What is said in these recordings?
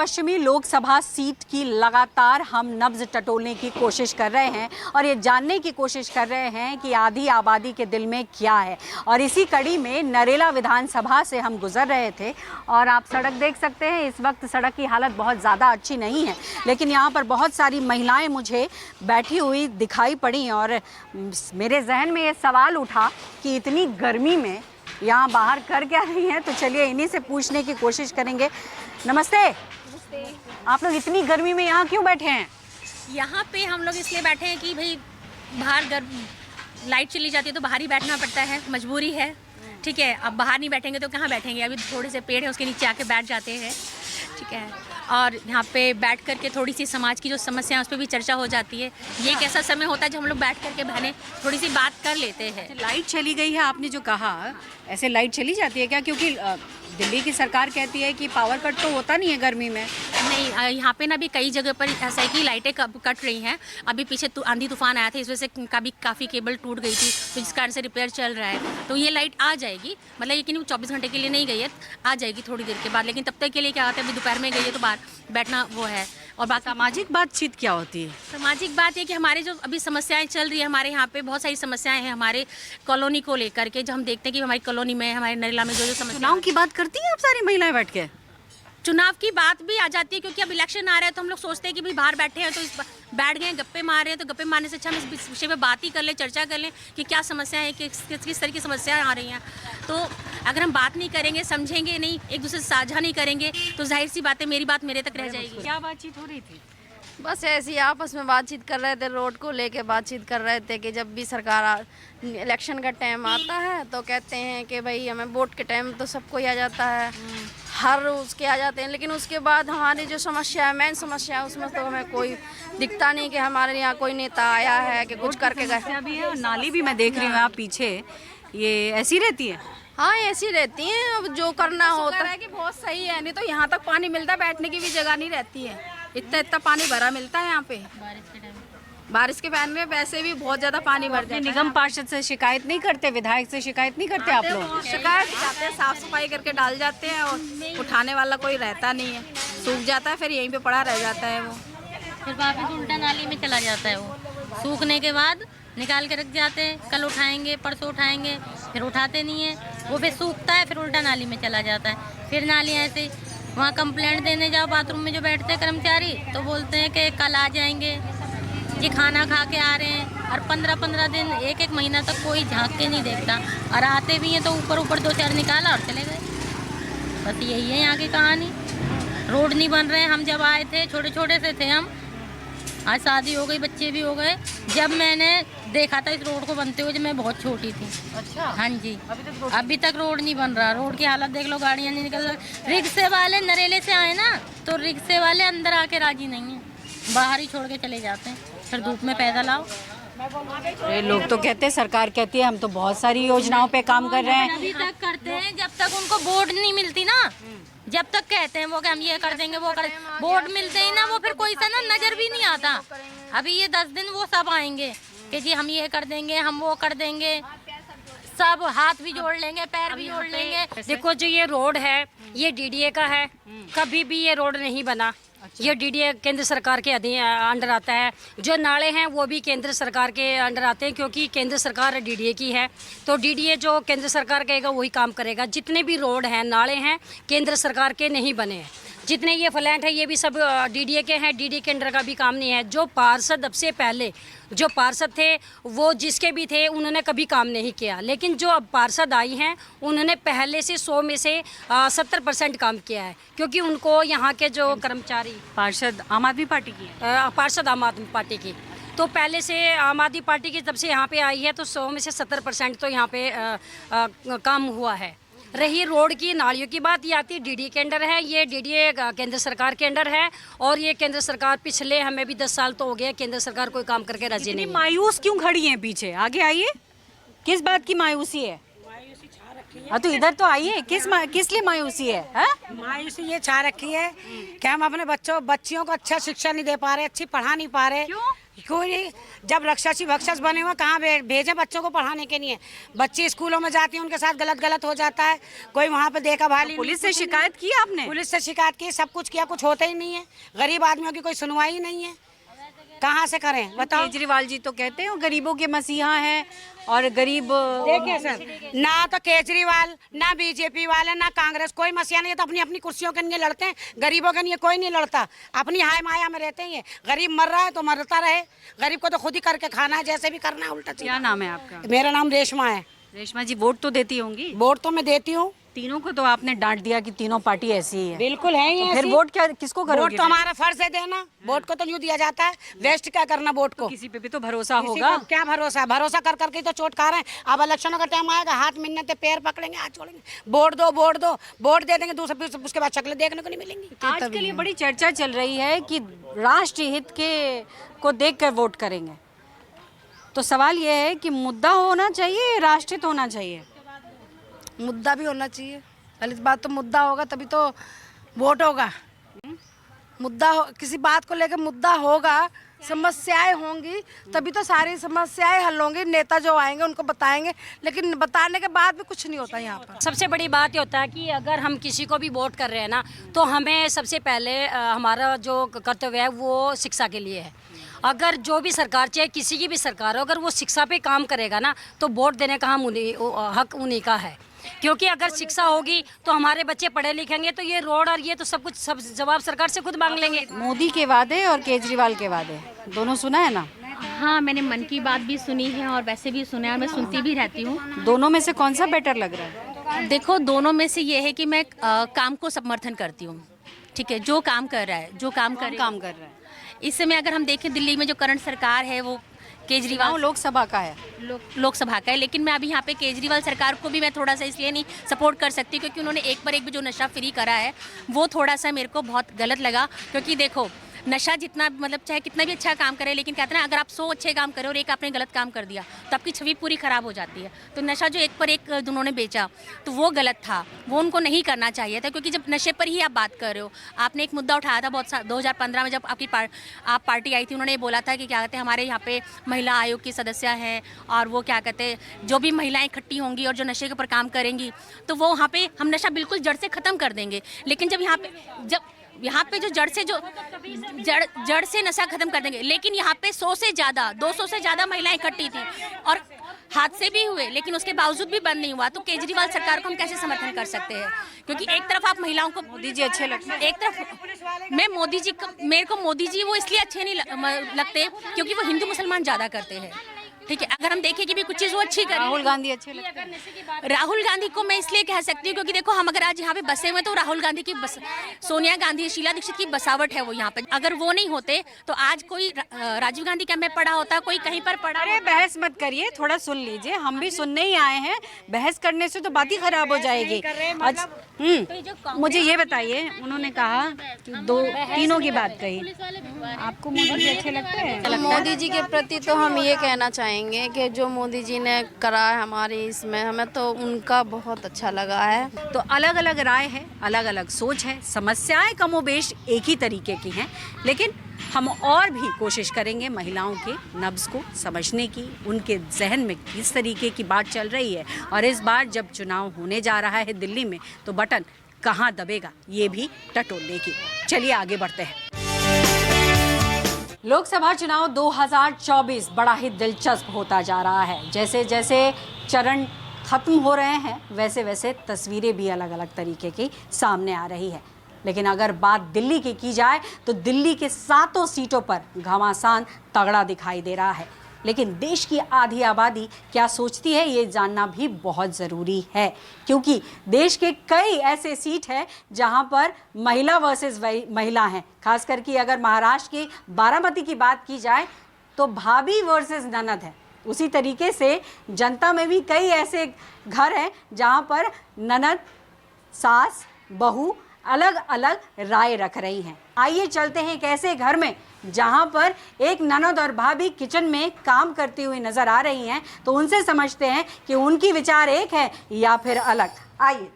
पश्चिमी लोकसभा सीट की लगातार हम नब्ज टटोलने की कोशिश कर रहे हैं और ये जानने की कोशिश कर रहे हैं कि आधी आबादी के दिल में क्या है। और इसी कड़ी में नरेला विधानसभा से हम गुजर रहे थे और आप सड़क देख सकते हैं। इस वक्त सड़क की हालत बहुत ज़्यादा अच्छी नहीं है, लेकिन यहाँ पर बहुत सारी महिलाएं मुझे बैठी हुई दिखाई पड़ी और मेरे जहन में ये सवाल उठा कि इतनी गर्मी में यहाँ बाहर कर क्या रही हैं। तो चलिए इन्हीं से पूछने की कोशिश करेंगे। नमस्ते। नमस्ते। आप लोग इतनी गर्मी में यहाँ क्यों बैठे हैं? यहाँ पे हम लोग इसलिए बैठे हैं कि भाई बाहर लाइट चली जाती है तो बाहर ही बैठना पड़ता है, मजबूरी है। ठीक है, अब बाहर नहीं बैठेंगे तो कहाँ बैठेंगे। अभी थोड़े से पेड़ है उसके नीचे आके बैठ जाते हैं। ठीक है, और यहाँ पे बैठ करके थोड़ी सी समाज की जो समस्या है उस पर भी चर्चा हो जाती है। ये एक ऐसा समय होता है जब हम लोग बैठ करके बहने थोड़ी सी बात कर लेते हैं। लाइट चली गई है, आपने जो कहा, ऐसे लाइट चली जाती है क्या? क्योंकि दिल्ली की सरकार कहती है कि पावर कट तो होता नहीं है गर्मी में। नहीं, यहाँ पे ना भी कई जगह पर ऐसा है कि लाइटें कट रही हैं। अभी पीछे आंधी तूफान आया था, इस वजह से काफ़ी केबल टूट गई थी, तो जिस कारण से रिपेयर चल रहा है। तो ये लाइट आ जाएगी, मतलब ये कि 24 घंटे के लिए नहीं गई है, आ जाएगी थोड़ी देर के बाद। लेकिन तब तक के लिए क्या होता है, अभी दोपहर में गई है तो बाहर बैठना वो है। और बात सामाजिक बातचीत क्या होती है? सामाजिक बात है कि हमारे जो अभी समस्याएं चल रही है, हमारे यहाँ पे बहुत सारी समस्याएं हैं हमारे कॉलोनी को लेकर के। जो हम देखते हैं कि हमारी कॉलोनी में, हमारे नरेला में जो समस्या। चुनाव की बात करती हैं आप सारी महिलाएं बैठ के? चुनाव की बात भी आ जाती है, क्योंकि अब इलेक्शन आ रहा है तो हम लोग सोचते हैं कि भाई बाहर बैठे हैं तो बैठ गए गप्पे मार रहे हैं, तो गप्पे मारने से अच्छा हम इस विषय पे बात ही कर लें, चर्चा कर लें कि क्या समस्या है, किस तरह की समस्याएं आ रही हैं। तो अगर हम बात नहीं करेंगे, समझेंगे नहीं, एक दूसरे से साझा नहीं करेंगे, तो जाहिर सी बात है मेरी बात मेरे तक रह जाएगी। क्या बातचीत हो रही थी? बस ऐसे ही आपस में बातचीत कर रहे थे, रोड को लेके बातचीत कर रहे थे कि जब भी सरकार इलेक्शन का टाइम आता है तो कहते हैं कि भाई हमें वोट के टाइम तो सबको ही आ जाता है, हर उसके आ जाते हैं, लेकिन उसके बाद हमारी जो समस्या है, मेन समस्या है, उसमें तो हमें कोई दिखता नहीं कि हमारे यहाँ कोई नेता आया है कि कुछ करके गए। भी है और नाली भी मैं देख रही हूँ आप पीछे, ये ऐसी रहती है? हाँ, ऐसी रहती हैं। अब जो करना होता है कि बहुत सही है, नहीं तो यहाँ तक पानी मिलता है, बैठने की भी जगह नहीं रहती है। इतना पानी भरा मिलता है यहाँ पे बारिश के टाइम में। वैसे भी बहुत ज्यादा पानी भर जाता है। निगम पार्षद से शिकायत नहीं करते, विधायक से शिकायत नहीं करते आप लोग? शिकायत जाते हैं, साफ सफाई करके डाल जाते हैं और उठाने वाला कोई रहता नहीं है, सूख जाता है, फिर यहीं पे पड़ा रह जाता है वो। फिर वापस उल्टा नाली में चला जाता है वो, सूखने के बाद निकाल के रख जाते हैं, कल उठाएंगे परसों उठाएंगे, फिर उठाते नहीं है वो, फिर सूखता है, फिर उल्टा नाली में चला जाता है। फिर नाली ऐसे वहाँ कंप्लेंट देने जाओ, बाथरूम में जो बैठते हैं कर्मचारी तो बोलते हैं कि कल आ जाएंगे, ये खाना खा के आ रहे हैं। और 15-15 दिन, एक महीना तक कोई झांक के नहीं देखता, और आते भी हैं तो ऊपर 2-4 निकाला और चले गए। बस यही है यहाँ की कहानी। रोड नहीं बन रहे हैं। हम जब आए थे छोटे से थे हम, आज शादी हो गई, बच्चे भी हो गए। जब मैंने देखा था इस रोड को बनते हुए जब मैं बहुत छोटी थी। अच्छा। हाँ जी, अभी तक रोड नहीं बन रहा। रोड की हालत देख लो, गाड़ियाँ नहीं निकल रही। रिक्शे वाले नरेले से आए ना तो रिक्शे वाले अंदर आके राजी नहीं है, बाहर ही छोड़ के चले जाते हैं, फिर धूप में पैदल आओ। ये लोग तो कहते हैं, सरकार कहती है हम तो बहुत सारी योजनाओं पे काम कर रहे हैं। अभी तक करते हैं, जब तक उनको वोट नहीं मिलती ना, जब तक कहते हैं वो कि हम ये कर देंगे वो कर, वोट मिलते ही ना वो फिर कोई सा ना नजर भी नहीं आता। अभी ये 10 दिन वो सब आएंगे कि जी हम ये कर देंगे, हम वो कर देंगे, सब हाथ भी जोड़ लेंगे, पैर भी जोड़ लेंगे। देखो जो ये रोड है ये डीडीए का है, कभी भी ये रोड नहीं बना। ये डीडीए केंद्र सरकार के अंडर आता है। जो नाले हैं वो भी केंद्र सरकार के अंडर आते हैं, क्योंकि केंद्र सरकार डीडीए की है, तो डीडीए जो केंद्र सरकार कहेगा वही काम करेगा। जितने भी रोड हैं, नाले हैं, केंद्र सरकार के नहीं बने हैं। जितने ये फ्लैट है ये भी सब डीडीए के हैं, डीडीए के अंडर का भी काम नहीं है। जो पार्षद अब से पहले जो पार्षद थे वो जिसके भी थे उन्होंने कभी काम नहीं किया, लेकिन जो अब पार्षद आई हैं उन्होंने पहले से 100 में से 70% काम किया है, क्योंकि उनको यहाँ के जो कर्मचारी। पार्षद आम आदमी पार्टी की है? पार्षद आम आदमी पार्टी की, तो पहले से आम आदमी पार्टी की जब से यहाँ पे आई है तो 100 में से 70% तो यहाँ पे काम हुआ है। रही रोड की, नालियों की बात, ये आती डीडीए के अंडर है। ये डीडीए केंद्र सरकार के अंडर है, और ये केंद्र सरकार पिछले हमें भी 10 साल तो हो गया, केंद्र सरकार कोई काम करके राजी नहीं। मायूस क्यों खड़ी हैं पीछे? आगे आइए, किस बात की मायूसी है? हाँ तो इधर तो आइए, किस लिए मायूसी है? मायूसी ये छा रखी है कि हम अपने बच्चियों को अच्छा शिक्षा नहीं दे पा रहे, अच्छी पढ़ा नहीं पा रहे। क्यों? कोई नहीं, जब राक्षसी भक्षस बने हुए कहाँ भेजे बच्चों को पढ़ाने के लिए। बच्चे स्कूलों में जाती हैं, उनके साथ गलत हो जाता है, कोई वहाँ पे देखा भाली। पुलिस से शिकायत की आपने? पुलिस से शिकायत की, सब कुछ किया, कुछ होता ही नहीं है। गरीब आदमियों की कोई सुनवाई नहीं है, कहाँ से करें बताओ। केजरीवाल जी तो कहते हैं गरीबों के मसीहा हैं और गरीब। देखिए सर, ना तो केजरीवाल, ना बीजेपी वाले, ना कांग्रेस, कोई मसीहा नहीं है। तो अपनी अपनी कुर्सियों के लिए लड़ते हैं, गरीबों के लिए कोई नहीं लड़ता। अपनी हाय माया में रहते हैं। गरीब मर रहा है तो मरता रहे, गरीब को तो खुद ही करके खाना है, जैसे भी करना है उल्टा। क्या नाम है आपका? मेरा नाम रेशमा है। रेशमा जी, वोट तो देती होंगी? वोट तो मैं देती हूँ। तीनों को तो आपने डांट दिया कि तीनों पार्टी ऐसी ही है। बिल्कुल है ही तो फिर ऐसी। वोट क्या किसको करोगे? वोट तो हमारा फर्ज है देना, वोट को तो यूँ दिया जाता है, वेस्ट क्या करना वोट को। किसी पे भी तो भरोसा किसी होगा। को क्या भरोसा है? भरोसा कर करके तो चोट खा रहे हैं। अब इलेक्शनों का टाइम आएगा, हाथ मिलने पैर पकड़ेंगे, हाथ छोड़ेंगे, वोट दो वोट दो, वोट दे देंगे, दूसरे उसके बाद शक्ल देखने को नहीं मिलेंगी। आजकल ये बड़ी चर्चा चल रही है कि राष्ट्र हित के को देख कर वोट करेंगे। तो सवाल ये है कि मुद्दा होना चाहिए, राष्ट्रहित होना चाहिए? मुद्दा भी होना चाहिए। पहली बात तो मुद्दा होगा तभी तो वोट होगा। किसी बात को लेकर मुद्दा होगा, समस्याएं होंगी, तभी तो सारी समस्याएं हल होंगी। नेता जो आएंगे उनको बताएंगे, लेकिन बताने के बाद भी कुछ नहीं होता यहाँ पर। सबसे बड़ी बात ये होता है कि अगर हम किसी को भी वोट कर रहे हैं ना, तो हमें सबसे पहले हमारा जो कर्तव्य है वो शिक्षा के लिए है। अगर जो भी सरकार, चाहे किसी की भी सरकार हो, अगर वो शिक्षा पे काम करेगा ना, तो वोट देने का हक उन्हीं का है। क्योंकि अगर शिक्षा होगी तो हमारे बच्चे पढ़े लिखेंगे, तो ये रोड और ये तो सब जवाब सरकार से खुद मांग लेंगे। मोदी के वादे और केजरीवाल के वादे दोनों सुना है ना? हाँ, मैंने मन की बात भी सुनी है और वैसे भी सुना है और मैं सुनती भी रहती हूँ। दोनों में से कौन सा बेटर लग रहा है? देखो, दोनों में से ये है कि मैं काम को समर्थन करती हूँ। ठीक है, जो काम कर रहा है, जो काम कर काम कर रहा है। इस समय अगर हम देखें, दिल्ली में जो करंट सरकार है वो केजरीवाल लोकसभा का है, लोकसभा का है। लेकिन मैं अभी यहाँ पे केजरीवाल सरकार को भी मैं थोड़ा सा इसलिए नहीं सपोर्ट कर सकती क्योंकि उन्होंने एक पर एक भी जो नशा फ्री करा है वो थोड़ा सा मेरे को बहुत गलत लगा। क्योंकि देखो, नशा जितना मतलब चाहे कितना भी अच्छा काम करे, लेकिन कहते हैं ना, अगर आप 100 अच्छे काम करो और एक आपने गलत काम कर दिया तो आपकी छवि पूरी खराब हो जाती है। तो नशा जो एक पर एक उन्होंने बेचा तो वो गलत था, वो उनको नहीं करना चाहिए था। क्योंकि जब नशे पर ही आप बात कर रहे हो, आपने एक मुद्दा उठाया था 2015 में जब आपकी आप पार्टी आई थी, उन्होंने ये बोला था कि क्या कहते हैं, हमारे यहाँ पे महिला आयोग की सदस्य हैं और वो क्या कहते हैं, जो भी महिलाएं इकट्ठी होंगी और जो नशे के ऊपर काम करेंगी तो वो वहाँ पे हम नशा बिल्कुल जड़ से ख़त्म कर देंगे। लेकिन जब यहाँ पे जो जड़ से नशा खत्म कर देंगे, लेकिन यहाँ पे 100 से ज़्यादा 200 से ज़्यादा महिलाएं इकट्ठी थी और हादसे भी हुए, लेकिन उसके बावजूद भी बंद नहीं हुआ। तो केजरीवाल सरकार को हम कैसे समर्थन कर सकते हैं? क्योंकि एक तरफ आप महिलाओं को, मोदी जी अच्छे लगते हैं, एक तरफ मेरे को मोदी जी वो इसलिए अच्छे नहीं लगते क्योंकि वो हिंदू मुसलमान ज़्यादा करते हैं। ठीक है, अगर हम देखें कि भी कुछ चीज़ वो अच्छी करें। राहुल गांधी अच्छे लगते हैं? राहुल गांधी को मैं इसलिए कह सकती हूँ क्योंकि देखो, हम अगर आज यहाँ पे बसे हुए तो राहुल गांधी की सोनिया गांधी, शीला दीक्षित की बसावट है वो यहाँ पे। अगर वो नहीं होते तो आज कोई राजीव गांधी कैंप में पड़ा होता, कोई कहीं पर पड़ा। अरे बहस मत करिए, थोड़ा सुन लीजिए, हम भी सुनने ही आए हैं। बहस करने से तो बात ही खराब हो जाएगी। मुझे ये बताइए, उन्होंने कहा कि तीनों की बात कही, आपको मोदी जी अच्छे लगते हैं? मोदी जी के प्रति तो हम ये कहना चाहेंगे कि जो मोदी जी ने करा है हमारी इसमें, हमें तो उनका बहुत अच्छा लगा है। तो अलग अलग राय है, अलग अलग सोच है, समस्याएं कमोबेश एक ही तरीके की हैं, लेकिन हम और भी कोशिश करेंगे महिलाओं के नब्ज़ को समझने की, उनके जहन में किस तरीके की बात चल रही है। और इस बार जब चुनाव होने जा रहा है दिल्ली में, तो बटन कहाँ दबेगा ये भी टटोलने की। चलिए आगे बढ़ते हैं। लोकसभा चुनाव 2024 बड़ा ही दिलचस्प होता जा रहा है। जैसे जैसे चरण खत्म हो रहे हैं, वैसे वैसे तस्वीरें भी अलग अलग तरीके की सामने आ रही है। लेकिन अगर बात दिल्ली की जाए तो दिल्ली के 7 सीटों पर घमासान तगड़ा दिखाई दे रहा है। लेकिन देश की आधी आबादी क्या सोचती है, ये जानना भी बहुत ज़रूरी है, क्योंकि देश के कई ऐसे सीट हैं जहां पर महिला वर्सेस महिला हैं। खास करके अगर महाराष्ट्र की बारामती की बात की जाए तो भाभी वर्सेस ननद है। उसी तरीके से जनता में भी कई ऐसे घर हैं जहां पर ननद, सास, बहू अलग अलग राय रख रही हैं। आइए चलते हैं एक ऐसे घर में जहां पर एक ननद और भाभी किचन में काम करती हुई नजर आ रही हैं, तो उनसे समझते हैं कि उनकी विचार एक है या फिर अलग। आइए।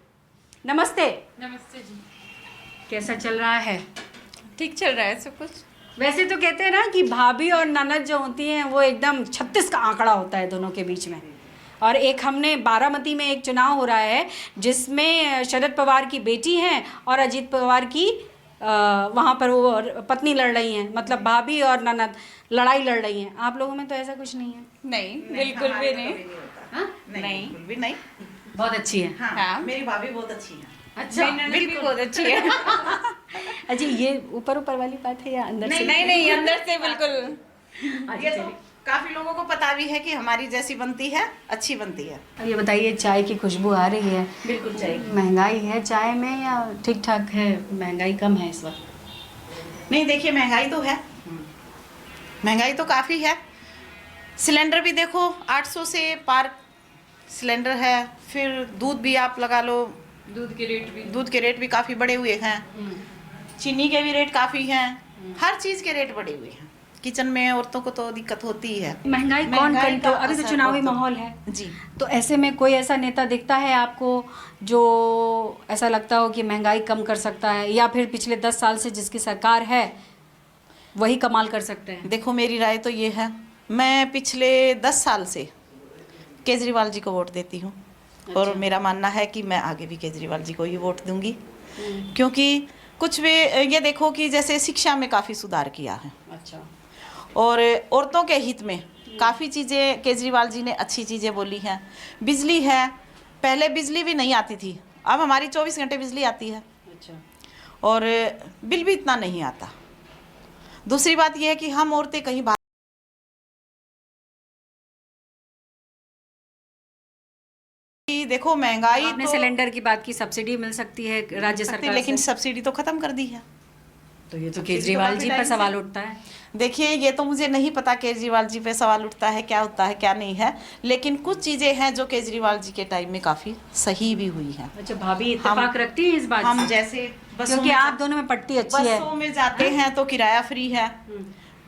नमस्ते। नमस्ते जी। कैसा चल रहा है? ठीक चल रहा है सब कुछ। वैसे तो कहते हैं ना कि भाभी और ननद जो होती हैं वो एकदम 36 का आंकड़ा होता है दोनों के बीच में। और एक हमने बारामती में एक चुनाव हो रहा है जिसमें शरद पवार की बेटी हैं और अजीत पवार की वहाँ पर वो पत्नी लड़ रही हैं, मतलब भाभी और ननद लड़ाई लड़ रही हैं। आप लोगों में तो ऐसा कुछ नहीं है? नहीं, बिल्कुल भी नहीं। हाँ? नहीं, बिल्कुल भी नहीं। बहुत अच्छी है। हाँ, मेरी भाभी बहुत अच्छी है। अच्छा, मेरी भी बहुत अच्छी है। अच्छा, ये ऊपर ऊपर वाली बात है या अंदर से? नहीं, अंदर से बिल्कुल। अच्छा, ये तो काफी लोगों को पता भी है कि हमारी जैसी बनती है, अच्छी बनती है। अब ये बताइए, चाय की खुशबू आ रही है, बिल्कुल चाहिए। महंगाई है चाय में या ठीक ठाक है? महंगाई कम है इस वक्त? नहीं, देखिए महंगाई तो है, महंगाई तो काफी है। सिलेंडर भी देखो 800 से पार सिलेंडर है। फिर दूध भी आप लगा लो, दूध के रेट भी काफी बढ़े हुए हैं। चीनी के भी रेट काफी हैं। हर चीज के रेट बढ़े हुए हैं। किचन में औरतों को तो दिक्कत होती ही है। महंगाई कौन कंट्रोल, अभी तो चुनावी माहौल है जी, तो ऐसे में कोई ऐसा नेता दिखता है आपको जो ऐसा लगता हो कि महंगाई कम कर सकता है, या फिर पिछले 10 साल से जिसकी सरकार है वही कमाल कर सकते हैं? देखो मेरी राय तो ये है, मैं पिछले 10 साल से केजरीवाल जी को वोट देती हूँ। और मेरा मानना है कि मैं आगे भी केजरीवाल जी को ही वोट दूंगी, क्योंकि कुछ भी ये देखो कि जैसे शिक्षा में काफ़ी सुधार किया है। अच्छा। और औरतों के हित में काफ़ी चीज़ें केजरीवाल जी ने अच्छी चीज़ें बोली हैं। बिजली है, पहले बिजली भी नहीं आती थी, अब हमारी 24 घंटे बिजली आती है। अच्छा। और बिल भी इतना नहीं आता। दूसरी बात यह है कि हम औरतें कहीं देखो महंगाई आपने तो सिलेंडर की बात की, सब्सिडी मिल सकती है राज्य सरकार लेकिन से। सब्सिडी तो खत्म कर दी है। तो ये तो केजरीवाल जी पर सवाल उठता है। देखिए ये तो मुझे नहीं पता केजरीवाल जी पे सवाल उठता है, क्या होता है क्या नहीं है, लेकिन कुछ चीज़ें हैं जो केजरीवाल जी के टाइम में काफ़ी सही भी हुई हैं। अच्छा, भाभी इत्तेफाक रखती है इस बात हम से? जैसे क्योंकि आप दोनों में पट्टी अच्छी है। बसों में जाते हैं तो किराया फ्री है।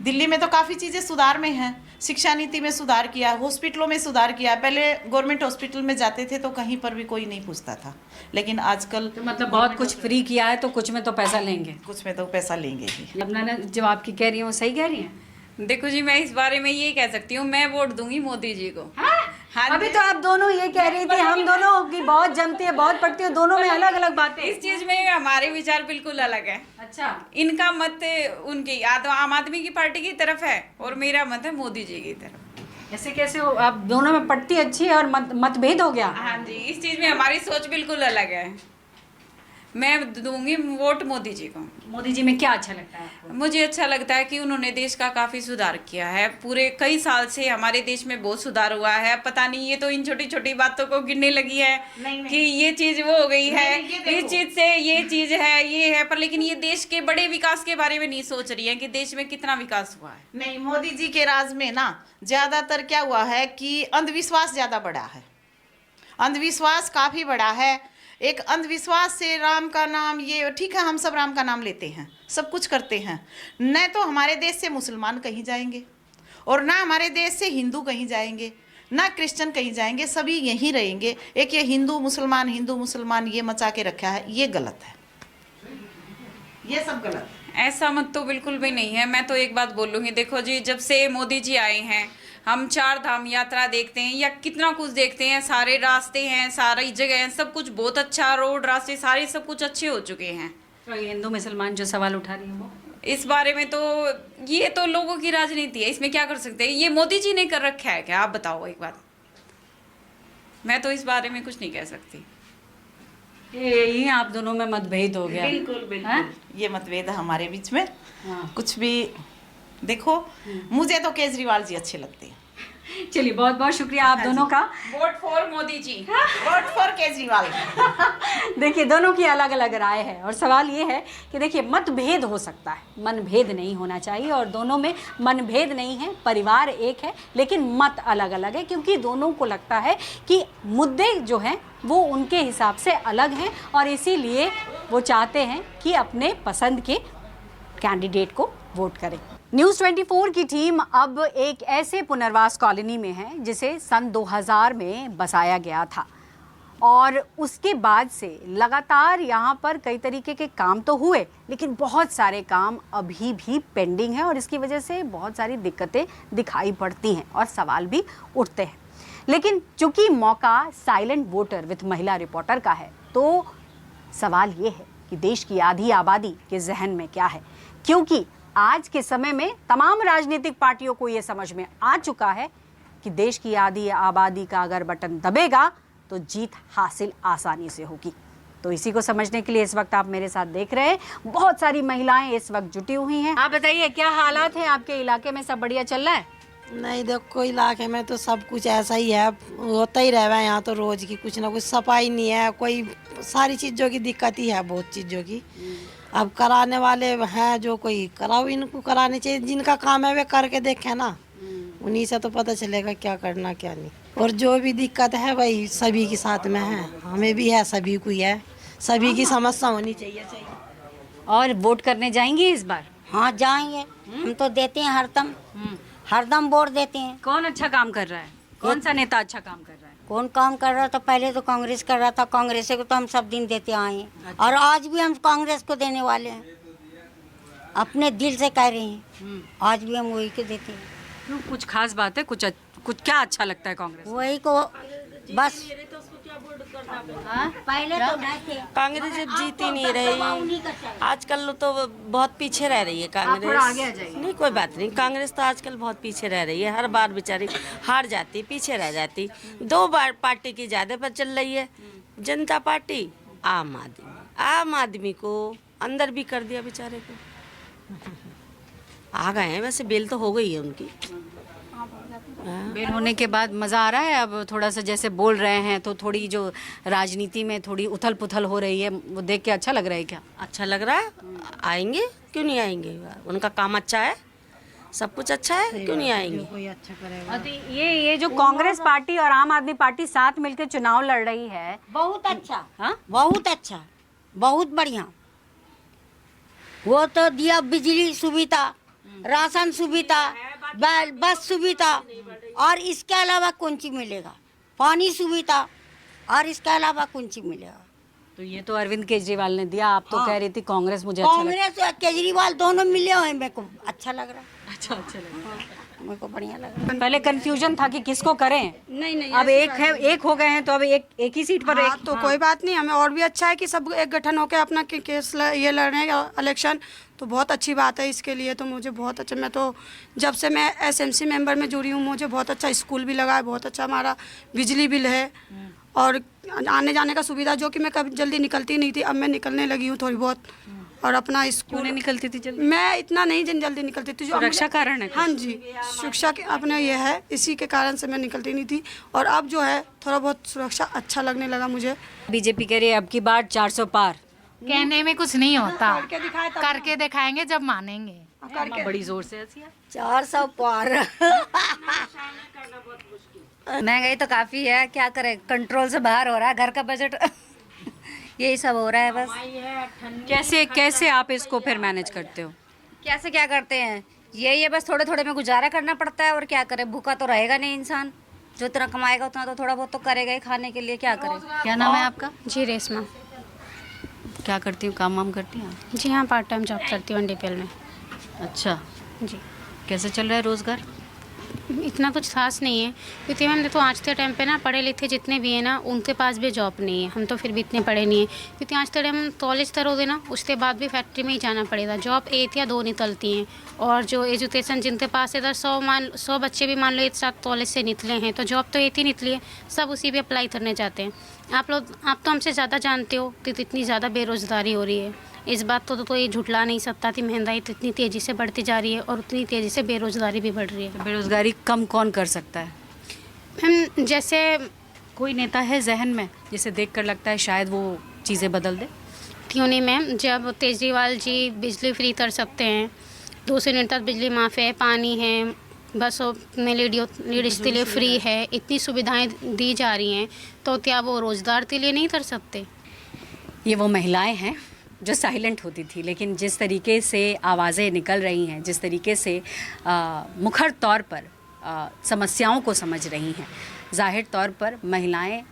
दिल्ली में तो काफ़ी चीज़ें सुधार में हैं। शिक्षा नीति में सुधार किया, हॉस्पिटलों में सुधार किया। पहले गवर्नमेंट हॉस्पिटल में जाते थे तो कहीं पर भी कोई नहीं पूछता था, लेकिन आजकल तो मतलब बहुत कुछ फ्री किया है, तो कुछ में तो पैसा लेंगे। कुछ में तो पैसा लेंगे ही। अपना ना जो आपकी कह रही हूँ सही कह रही हैं? देखो जी, मैं इस बारे में ये कह सकती हूँ, मैं वोट दूंगी मोदी जी को। हाँ, अभी तो आप दोनों ये कह रही थी हम दोनों की बहुत जमती है, बहुत पड़ती है, दोनों में अलग अलग बातें। इस चीज में हमारे विचार बिल्कुल अलग है। अच्छा। इनका मत उनकी आम आदमी की पार्टी की तरफ है और मेरा मत है मोदी जी की तरफ। ऐसे कैसे हो? आप दोनों में पट्टी अच्छी है और मतभेद हो गया? हाँ जी, इस चीज में हमारी सोच बिल्कुल अलग है। मैं दूंगी वोट मोदी जी को। मोदी जी में क्या अच्छा लगता है आपको? मुझे अच्छा लगता है कि उन्होंने देश का काफ़ी सुधार किया है। पूरे कई साल से हमारे देश में बहुत सुधार हुआ है। पता नहीं, ये तो इन छोटी छोटी बातों को गिनने लगी है कि ये चीज़ वो हो गई है, इस चीज़ से ये चीज़ है, ये है, पर लेकिन ये देश के बड़े विकास के बारे में नहीं सोच रही है कि देश में कितना विकास हुआ है। नहीं, मोदी जी के राज में ना ज़्यादातर क्या हुआ है कि अंधविश्वास ज़्यादा बढ़ा है। अंधविश्वास काफ़ी बड़ा है। एक अंधविश्वास से राम का नाम, ये ठीक है हम सब राम का नाम लेते हैं, सब कुछ करते हैं, न तो हमारे देश से मुसलमान कहीं जाएंगे और ना हमारे देश से हिंदू कहीं जाएंगे, ना क्रिश्चियन कहीं जाएंगे, सभी यहीं रहेंगे। एक ये हिंदू मुसलमान ये मचा के रखा है, ये गलत है, ये सब गलत है। ऐसा मत तो बिल्कुल भी नहीं है। मैं तो एक बात बोलूँगी, देखो जी, जब से मोदी जी आए हैं हम 4 धाम यात्रा देखते हैं या कितना कुछ देखते हैं, सारे रास्ते हैं, सारी जगह हैं, सब कुछ बहुत अच्छा, रोड रास्ते सारे सब कुछ अच्छे हो चुके हैं। तो ये हिंदू मुसलमान जो सवाल उठा रही है वो इस बारे में तो ये तो लोगों की राजनीति है, इसमें क्या कर सकते हैं? ये मोदी जी ने कर रखा है क्या? आप बताओ एक बात। मैं तो इस बारे में कुछ नहीं कह सकती। यही आप दोनों में मतभेद हो गया। बिल्कुल बिल्कुल हाँ? ये मतभेद है हमारे बीच में। हाँ। कुछ भी देखो, मुझे तो केजरीवाल जी अच्छे लगते हैं। चलिए, बहुत बहुत शुक्रिया आप दोनों का। Vote for Modi ji. Vote for Kejriwal. देखिए, दोनों की अलग अलग राय है और सवाल ये है कि देखिए, मतभेद हो सकता है, मनभेद नहीं होना चाहिए। और दोनों में मनभेद नहीं है, परिवार एक है, लेकिन मत अलग अलग है, क्योंकि दोनों को लगता है कि मुद्दे जो हैं वो उनके हिसाब से अलग हैं और इसीलिए वो चाहते हैं कि अपने पसंद के कैंडिडेट को वोट करें। न्यूज़ 24 की टीम अब एक ऐसे पुनर्वास कॉलोनी में है जिसे सन 2000 में बसाया गया था। और उसके बाद से लगातार यहाँ पर कई तरीके के काम तो हुए, लेकिन बहुत सारे काम अभी भी पेंडिंग हैं और इसकी वजह से बहुत सारी दिक्कतें दिखाई पड़ती हैं और सवाल भी उठते हैं। लेकिन चूंकि मौका साइलेंट वोटर विद महिला रिपोर्टर का है, तो सवाल ये है कि देश की आधी आबादी के जहन में क्या है, क्योंकि आज के समय में तमाम राजनीतिक पार्टियों को ये समझ में आ चुका है कि देश की आधी आबादी का अगर बटन दबेगा तो जीत हासिल आसानी से होगी। तो इसी को समझने के लिए इस वक्त आप मेरे साथ देख रहे हैं, बहुत सारी महिलाएं इस वक्त जुटी हुई हैं। आप बताइए क्या हालात हैं आपके इलाके में, सब बढ़िया चल रहा है? नहीं देखो, इलाके में तो सब कुछ ऐसा ही है, होता ही रह रहा है यहाँ तो रोज की कुछ ना कुछ, सफाई नहीं है, कोई सारी चीज़ों की दिक्कत ही है, बहुत चीज़ों की। अब कराने वाले हैं जो कोई कराओ, इनको कराने चाहिए, जिनका काम है वे करके देखें ना, उन्हीं से तो पता चलेगा क्या करना क्या नहीं। और जो भी दिक्कत है वही सभी के साथ में है, हमें भी है, सभी को ही है, सभी की समस्या होनी चाहिए। और वोट करने जाएंगे इस बार? हाँ जाएंगे, हम तो देते हैं हरदम वोट देते हैं। कौन अच्छा काम कर रहा है, कौन सा नेता अच्छा काम कर रहा है? कौन काम कर रहा था, पहले तो कांग्रेस कर रहा था, कांग्रेस को तो हम सब दिन देते आए हैं और आज भी हम कांग्रेस को देने वाले हैं, अपने दिल से कह रहे हैं, आज भी हम वही को देते हैं। क्यों, कुछ खास बात है? कुछ क्या अच्छा लगता है कांग्रेस? वही को बस पहले तो कांग्रेस जब जीत ही नहीं रही, आजकल तो बहुत पीछे रह रही है कांग्रेस। आगे आ जाइए। नहीं कोई बात नहीं, कांग्रेस तो आजकल बहुत पीछे रह रही है, हर बार बेचारी हार जाती, पीछे रह जाती। 2 बार पार्टी की ज्यादा पर चल रही है, जनता पार्टी, आम आदमी को अंदर भी कर दिया बेचारे को। आ गए हैं, वैसे बेल तो हो गई है उनकी। बेल होने के बाद मज़ा आ रहा है? अब थोड़ा सा जैसे बोल रहे हैं तो थोड़ी जो राजनीति में थोड़ी उथल पुथल हो रही है, वो देख के अच्छा लग रहा है क्या? अच्छा लग रहा है, आएंगे क्यों नहीं आएंगे, उनका काम अच्छा है, सब कुछ अच्छा है, क्यों नहीं आएंगे। कोई अच्छा करेगा। तो ये जो कांग्रेस पार्टी और आम आदमी पार्टी साथ मिलकर चुनाव लड़ रही है, बहुत अच्छा, हाँ बहुत अच्छा, बहुत बढ़िया। वो तो दिया बिजली सुविधा, राशन सुविधा, बस सुविधा, और इसके अलावा कौन सी मिलेगा, पानी सुविधा, और इसके अलावा कौन सी मिलेगा। तो ये तो अरविंद केजरीवाल ने दिया, आप तो कह रही थी कांग्रेस मुझे अच्छा लगा। कांग्रेस और केजरीवाल दोनों मिले हुए, मेरे को अच्छा लग रहा है। अच्छा लग रहा है, मेरे को बढ़िया लग रहा है। पहले कंफ्यूजन था कि किसको करें, नहीं अब एक हो गए हैं, तो अब एक ही सीट पर एक। तो कोई बात नहीं, हमें और भी अच्छा है कि सब एक गठन होकर अपना केस ये लड़ रहे हैं इलेक्शन, तो बहुत अच्छी बात है। इसके लिए तो मुझे बहुत अच्छा, मैं तो जब से मैं एसएमसी मेंबर में जुड़ी हूँ, मुझे बहुत अच्छा स्कूल भी लगा है, बहुत अच्छा हमारा बिजली बिल है, और आने जाने का सुविधा, जो कि मैं कभी जल्दी निकलती नहीं थी, अब मैं निकलने लगी हूँ थोड़ी बहुत। और अपना स्कूल नहीं निकलती थी जल्दी? मैं इतना नहीं जल्दी निकलती थी, जो सुरक्षा कारण है? हाँ जी, शिक्षा के अपने ये है, इसी के कारण से मैं निकलती नहीं थी, और अब जो है थोड़ा बहुत सुरक्षा अच्छा लगने लगा मुझे। बीजेपी कह रही है अब की बार 400 पार। कहने में कुछ नहीं होता, करके दिखाएंगे जब मानेंगे। बड़ी जोर से हंसी है। 400 पार। महंगाई तो काफ़ी है, क्या करें, कंट्रोल से बाहर हो रहा है, घर का बजट यही सब हो रहा है बस। कैसे आप इसको फिर मैनेज करते हो? कैसे क्या करते हैं, ये बस थोड़े थोड़े में गुजारा करना पड़ता है, और क्या करें, भूखा तो रहेगा नहीं इंसान, जो इतना कमाएगा उतना तो थोड़ा बहुत तो करेगा ही खाने के लिए, क्या करें। क्या नाम है आपका? जी रेशमा। क्या करती हूँ, काम वाम करती हैं? जी हाँ, पार्ट टाइम जॉब करती हूँ एनडीपीएल में। अच्छा जी। कैसे चल रहा है रोजगार? इतना कुछ खास नहीं है, क्योंकि हम देखो आज के टाइम पे ना पढ़े लिखे जितने भी हैं ना, उनके पास भी जॉब नहीं है, हम तो फिर भी इतने पढ़े नहीं है, क्योंकि आज के टाइम कॉलेज करोगे ना, उसके बाद भी फैक्ट्री में ही जाना पड़ेगा, जॉब 1 या 2 निकलती हैं। और जो एजुकेशन जिनके पास इधर 100 बच्चे भी मान लो एक साथ कॉलेज से निकले हैं, तो जॉब तो 1 ही निकली है, सब उसी पे अप्लाई करने जाते हैं। आप तो हमसे ज़्यादा जानते हो कि इतनी ज़्यादा बेरोज़गारी हो रही है, इस बात तो ये झुठला नहीं सकता कि महंगाई तो इतनी तेज़ी से बढ़ती जा रही है और उतनी तेज़ी से बेरोज़गारी भी बढ़ रही है। बेरोज़गारी कम कौन कर सकता है? मैम जैसे कोई नेता है जहन में जिसे देखकर लगता है शायद वो चीज़ें बदल दे? क्यों नहीं मैम, जब केजरीवाल जी बिजली फ्री कर सकते हैं, 200 यूनिट तक बिजली माफ़ है, पानी है, बसों में लेडीज़ के लिए फ्री है, इतनी सुविधाएं दी जा रही हैं, तो क्या वो रोज़गार के लिए नहीं कर सकते? ये वो महिलाएं हैं जो साइलेंट होती थी, लेकिन जिस तरीके से आवाज़ें निकल रही हैं, जिस तरीके से मुखर तौर पर समस्याओं को समझ रही हैं, जाहिर तौर पर महिलाएं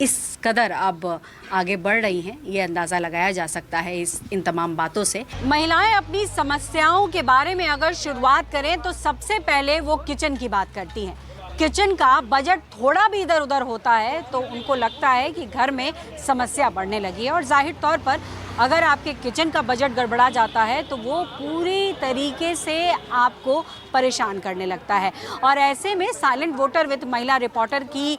इस कदर अब आगे बढ़ रही हैं, ये अंदाज़ा लगाया जा सकता है इन तमाम बातों से। महिलाएं अपनी समस्याओं के बारे में अगर शुरुआत करें तो सबसे पहले वो किचन की बात करती हैं। किचन का बजट थोड़ा भी इधर उधर होता है तो उनको लगता है कि घर में समस्या बढ़ने लगी है, और जाहिर तौर पर अगर आपके किचन का बजट गड़बड़ा जाता है तो वो पूरी तरीके से आपको परेशान करने लगता है। और ऐसे में साइलेंट वोटर विद महिला रिपोर्टर की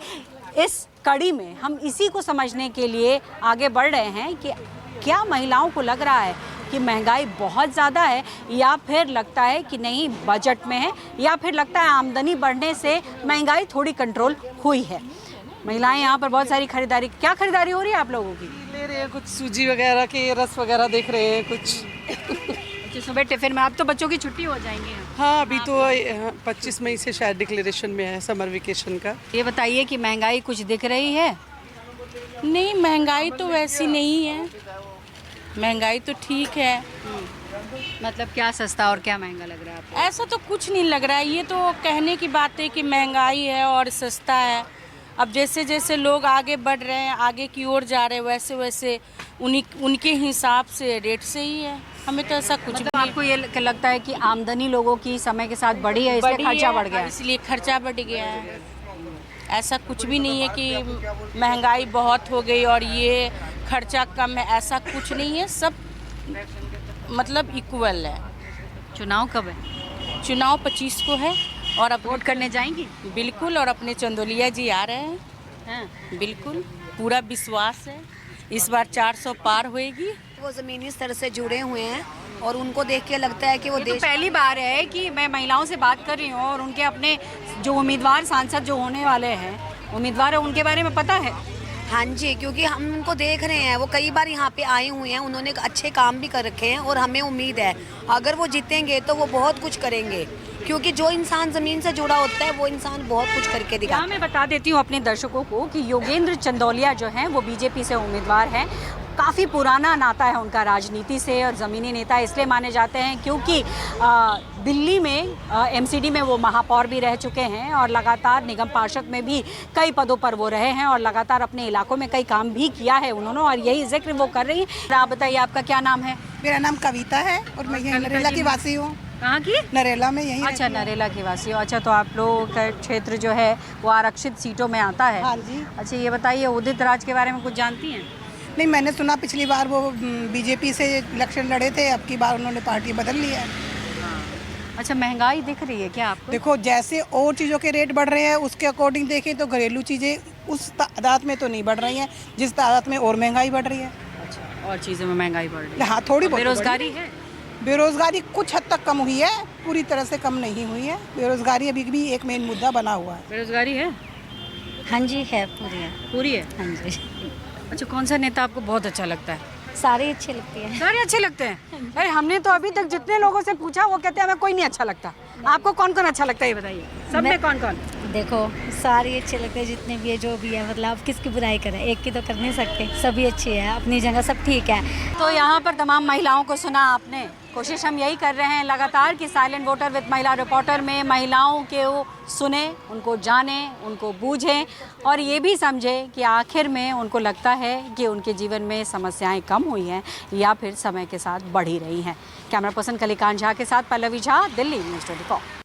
इस कड़ी में हम इसी को समझने के लिए आगे बढ़ रहे हैं कि क्या महिलाओं को लग रहा है कि महंगाई बहुत ज़्यादा है, या फिर लगता है कि नहीं बजट में है, या फिर लगता है आमदनी बढ़ने से महंगाई थोड़ी कंट्रोल हुई है। महिलाएं यहाँ पर बहुत सारी खरीदारी, क्या खरीदारी हो रही है आप लोगों की? ले रहे हैं कुछ सूजी वगैरह के, रस वगैरह देख रहे हैं कुछ। सुबह टिफिन में, अब तो बच्चों की छुट्टी हो जाएंगी। हाँ, अभी तो 25 मई से शायद डिक्लेरेशन में है समर वेकेशन का। ये बताइए कि महंगाई कुछ दिख रही है? नहीं, महंगाई तो वैसी नहीं है, महंगाई तो ठीक है। मतलब क्या सस्ता और क्या महंगा लग रहा है आपको? ऐसा तो कुछ नहीं लग रहा है, ये तो कहने की बात है कि महंगाई है और सस्ता है। अब जैसे जैसे लोग आगे बढ़ रहे हैं, आगे की ओर जा रहे हैं, वैसे वैसे उनके हिसाब से रेट से ही है। हमें तो ऐसा कुछ मतलब आपको ये लगता है कि आमदनी लोगों की समय के साथ बढ़ी है, इसलिए खर्चा बढ़ गया है? इसलिए खर्चा बढ़ गया है। ऐसा कुछ भी नहीं है कि महंगाई बहुत हो गई और ये खर्चा कम है, ऐसा कुछ नहीं है। सब मतलब इक्वल है। चुनाव कब है? चुनाव 25 को है। और अब वोट करने जाएंगी? बिल्कुल, और अपने चंदोलिया जी आ रहे हैं। हाँ। बिल्कुल, पूरा विश्वास है इस बार 400 पार होएगी। वो ज़मीनी स्तर से जुड़े हुए हैं और उनको देख के लगता है कि वो तो पहली बार है कि मैं महिलाओं से बात कर रही हूँ और उनके अपने जो उम्मीदवार सांसद जो होने वाले हैं, उम्मीदवार है, उनके बारे में पता है। हाँ जी, क्योंकि हम उनको देख रहे हैं, वो कई बार यहाँ पे आए हुए हैं, उन्होंने अच्छे काम भी कर रखे हैं और हमें उम्मीद है अगर वो जीतेंगे तो वो बहुत कुछ करेंगे, क्योंकि जो इंसान ज़मीन से जुड़ा होता है वो इंसान बहुत कुछ करके दिखाता है। मैं बता देती हूँ अपने दर्शकों को कि योगेंद्र चंदौलिया जो हैं वो बीजेपी से उम्मीदवार हैं। काफ़ी पुराना नाता है उनका राजनीति से, और ज़मीनी नेता इसलिए माने जाते हैं क्योंकि दिल्ली में एमसीडी में वो महापौर भी रह चुके हैं और लगातार निगम पार्षद में भी कई पदों पर वो रहे हैं और लगातार अपने इलाकों में कई काम भी किया है उन्होंने, और यही जिक्र वो कर रही हैं। आप बताइए, आपका क्या नाम है? मेरा नाम कविता है और मैं यहीं नरेला की वासी हूँ। कहाँ की? नरेला में, यहीं। अच्छा, नरेला की वासी हो। अच्छा, तो आप लोगों का क्षेत्र जो है वो आरक्षित सीटों में आता है? हाँ जी। अच्छा, ये बताइए उदित राज के बारे में कुछ जानती हैं? नहीं, मैंने सुना पिछली बार वो बीजेपी से इलेक्शन लड़े थे, अब की बार उन्होंने पार्टी बदल ली है। अच्छा, महंगाई दिख रही है क्या आपको? देखो, जैसे और चीज़ों के रेट बढ़ रहे हैं उसके अकॉर्डिंग देखें तो घरेलू चीज़ें उस तादाद में तो नहीं बढ़ रही हैं जिस तादाद में और महंगाई बढ़ रही है। अच्छा, और चीज़ों में महंगाई बढ़ रही है? हाँ, थोड़ी बहुत। बेरोजगारी है? बेरोजगारी कुछ हद तक कम हुई है, पूरी तरह से कम नहीं हुई है। बेरोजगारी अभी भी एक मेन मुद्दा बना हुआ है। बेरोजगारी है? हाँ जी, है, पूरी है। पूरी है? हाँ जी। अच्छा, कौन सा नेता आपको बहुत अच्छा लगता है? सारे अच्छे लगते हैं। सारे अच्छे लगते हैं? अरे हमने तो अभी तक जितने लोगों से पूछा वो कहते हैं हमें कोई नहीं अच्छा लगता। आपको कौन कौन अच्छा लगता है ये बताइए? सब में कौन कौन? देखो, सारे अच्छे लगते हैं, जितने भी है, जो भी है, मतलब आप किसकी बुराई करें, एक की तो कर नहीं सकते, सभी अच्छे हैं अपनी जगह, सब ठीक है। तो यहाँ पर तमाम महिलाओं को सुना आपने। कोशिश हम यही कर रहे हैं लगातार कि साइलेंट वोटर विद महिला रिपोर्टर में महिलाओं के सुने, उनको जाने, उनको बूझें और ये भी समझें कि आखिर में उनको लगता है कि उनके जीवन में समस्याएं कम हुई हैं या फिर समय के साथ बढ़ ही रही हैं। कैमरा पर्सन कलिकांत झा के साथ पल्लवी झा, दिल्ली न्यूज़ 24।